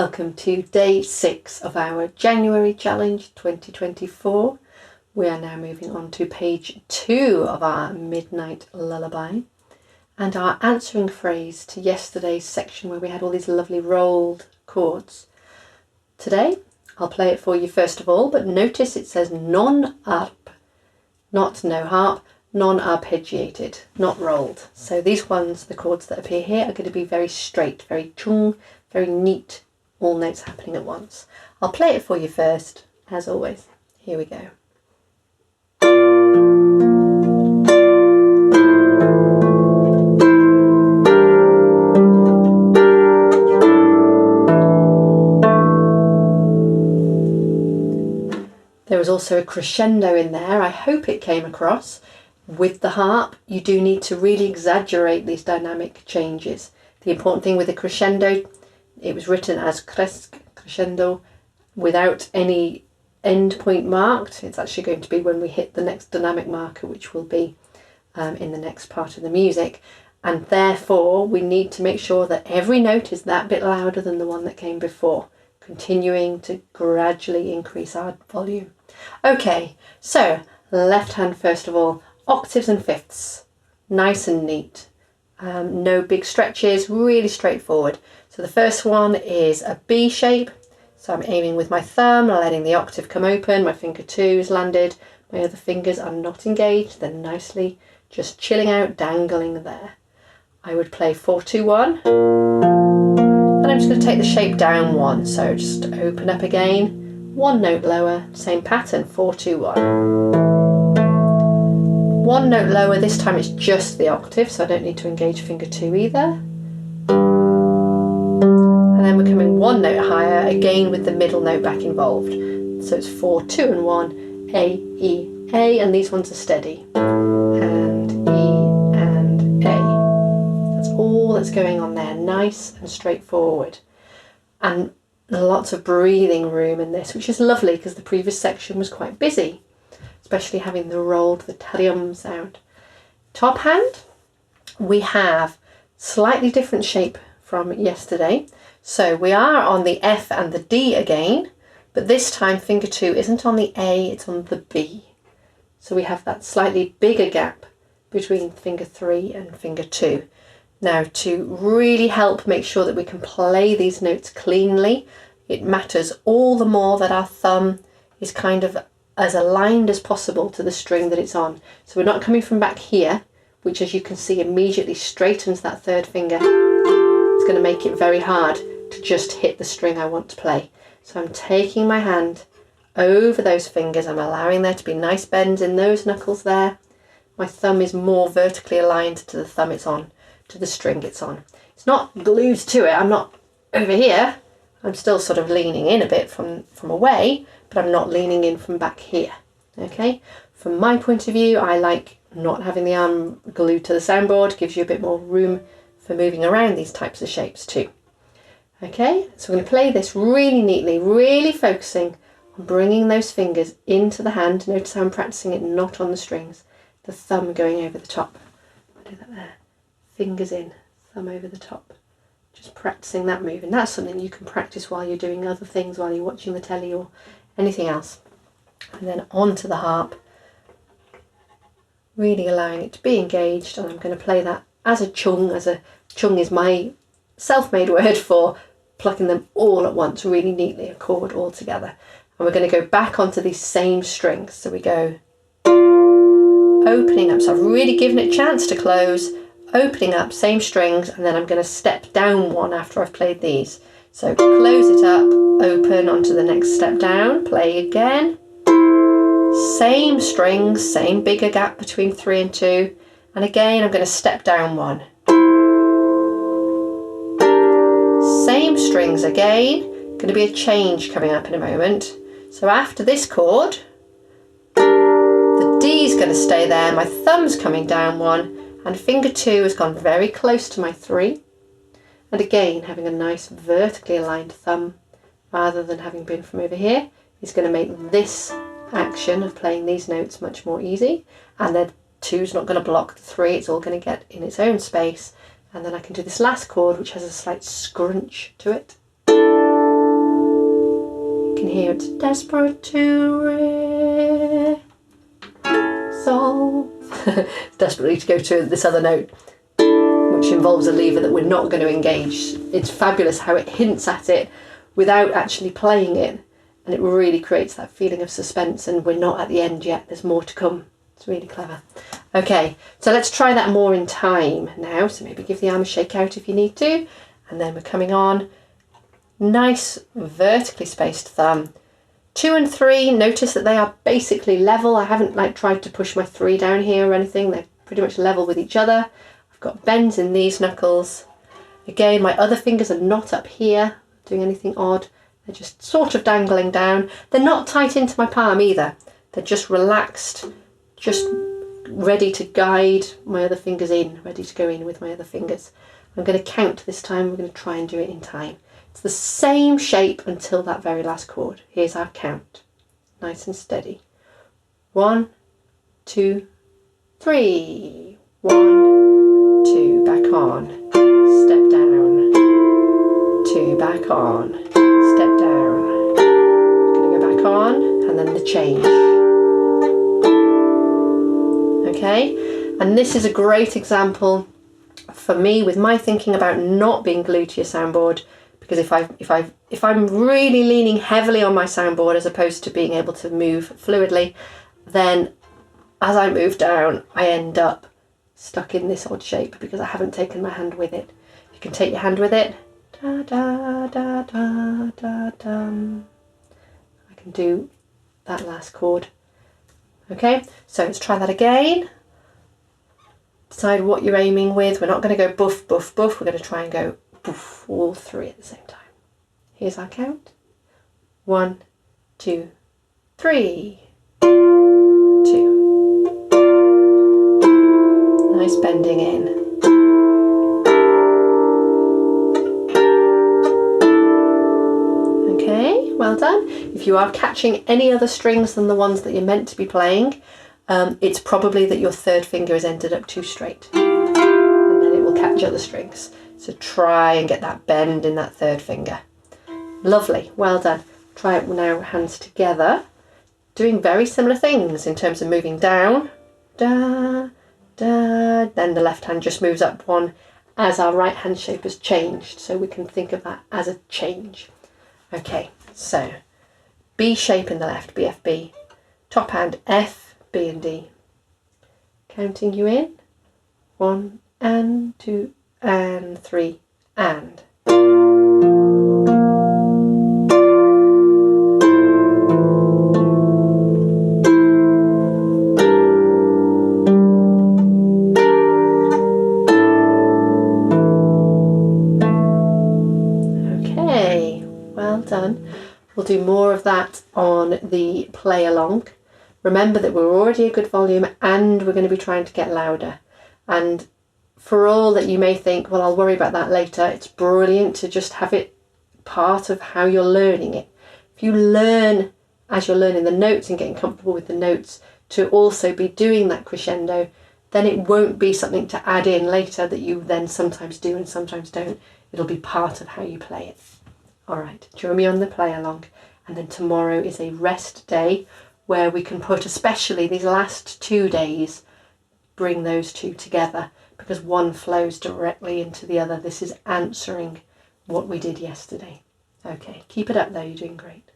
Welcome to day 6 of our January challenge 2024. We are now moving on to page 2 of our Midnight Lullaby and our answering phrase to yesterday's section where we had all these lovely rolled chords. Today I'll play it for you first of all, but notice it says non-arp, not no harp, non-arpeggiated, not rolled. So these ones, the chords that appear here, are going to be very straight, very chung, very neat, all notes happening at once. I'll play it for you first, as always. Here we go. There was also a crescendo in there. I hope it came across. With the harp, you do need to really exaggerate these dynamic changes. The important thing with the crescendo, it was written as crescendo without any end point marked. It's actually going to be when we hit the next dynamic marker, which will be in the next part of the music. And therefore, we need to make sure that every note is that bit louder than the one that came before, continuing to gradually increase our volume. Okay, so left hand first of all, octaves and fifths, nice and neat. No big stretches, really straightforward. So the first one is a B shape. So I'm aiming with my thumb, letting the octave come open. My finger 2 is landed. My other fingers are not engaged. They're nicely just chilling out, dangling there. I would play 4-2-1. And I'm just going to take the shape down 1. So just open up again. 1 note lower, same pattern, 4-2-1. 1 note lower, this time it's just the octave, so I don't need to engage finger 2 either. And then we're coming 1 note higher, again with the middle note back involved. So it's 4-2-1, A, E, A, and these ones are steady. And E and A. That's all that's going on there, nice and straightforward. And lots of breathing room in this, which is lovely because the previous section was quite busy, especially having the rolled, the trium sound. Top hand, we have slightly different shape from yesterday. So we are on the F and the D again, but this time finger 2 isn't on the A, it's on the B. So we have that slightly bigger gap between finger 3 and finger 2. Now, to really help make sure that we can play these notes cleanly, it matters all the more that our thumb is kind of as aligned as possible to the string that it's on. So we're not coming from back here, which as you can see immediately straightens that third finger. It's going to make it very hard to just hit the string I want to play. So I'm taking my hand over those fingers. I'm allowing there to be nice bends in those knuckles there. My thumb is more vertically aligned to the thumb it's on, to the string it's on. It's not glued to it. I'm not over here. I'm still sort of leaning in a bit from away, but I'm not leaning in from back here. Okay. From my point of view, I like not having the arm glued to the soundboard. Gives you a bit more room for moving around these types of shapes too. Okay, so we're going to play this really neatly, really focusing on bringing those fingers into the hand. Notice how I'm practicing it not on the strings. The thumb going over the top. I'll do that there. Fingers in, thumb over the top. Just practicing that move. And that's something you can practice while you're doing other things, while you're watching the telly or anything else. And then onto the harp. Really allowing it to be engaged. And I'm going to play that as a chung. Chung is my self-made word for plucking them all at once, really neatly, a chord all together. And we're going to go back onto these same strings. So we go opening up. So I've really given it a chance to close, opening up, same strings, and then I'm going to step down 1 after I've played these. So close it up, open onto the next step down, play again. Same strings, same bigger gap between 3 and 2. And again, I'm going to step down 1. Same strings again. Going to be a change coming up in a moment. So after this chord, the D is going to stay there. My thumb's coming down 1, and finger 2 has gone very close to my 3. And again, having a nice vertically aligned thumb, rather than having been from over here, is going to make this action of playing these notes much more easy. And then 2's not going to block the 3. It's all going to get in its own space. And then I can do this last chord, which has a slight scrunch to it. here it's desperate to resolve. Desperately to go to this other note, which involves a lever that we're not going to engage. It's fabulous how it hints at it without actually playing it, and it really creates that feeling of suspense, and we're not at the end yet, there's more to come. It's really clever. Okay, so let's try that more in time now, so maybe give the arm a shake out if you need to, and then we're coming on. Nice vertically spaced thumb. 2 and 3, notice that they are basically level. I haven't tried to push my 3 down here or anything, they're pretty much level with each other. I've got bends in these knuckles. Again, my other fingers are not up here doing anything odd, they're just sort of dangling down. They're not tight into my palm either, they're just relaxed, just ready to guide my other fingers in, ready to go in with my other fingers. I'm going to count this time, we're going to try and do it in time. It's the same shape until that very last chord. Here's our count. Nice and steady. 1, 2, 3. 1, 2, back on. Step down. 2, back on. Step down. Going to go back on, and then the change. Okay, and this is a great example for me with my thinking about not being glued to your soundboard. Because if I'm really leaning heavily on my soundboard as opposed to being able to move fluidly, then as I move down, I end up stuck in this odd shape because I haven't taken my hand with it. You can take your hand with it. Da, da, da, da, da, dum. I can do that last chord. Okay, so let's try that again. Decide what you're aiming with. We're not going to go buff, buff, buff. We're going to try and go poof, all 3 at the same time. Here's our count. 1, 2, 3. 2. Nice bending in. Okay, well done. If you are catching any other strings than the ones that you're meant to be playing, it's probably that your 3rd finger has ended up too straight, and then it will catch other strings. So try and get that bend in that 3rd finger. Lovely, well done. Try it now, hands together, doing very similar things in terms of moving down, da, da, then the left hand just moves up 1 as our right hand shape has changed. So we can think of that as a change. Okay, so B shape in the left, B, F, B. Top hand, F, B and D. Counting you in. 1 and 2 and 3 and. Okay, well done. We'll do more of that on the play along. Remember that we're already a good volume and we're going to be trying to get louder. And for all that you may think, well, I'll worry about that later, it's brilliant to just have it part of how you're learning it. If you learn as you're learning the notes and getting comfortable with the notes to also be doing that crescendo, then it won't be something to add in later that you then sometimes do and sometimes don't. It'll be part of how you play it. All right, join me on the play along. And then tomorrow is a rest day where we can put, especially these last 2 days, bring those 2 together, because one flows directly into the other. This is answering what we did yesterday. Okay, keep it up though, you're doing great.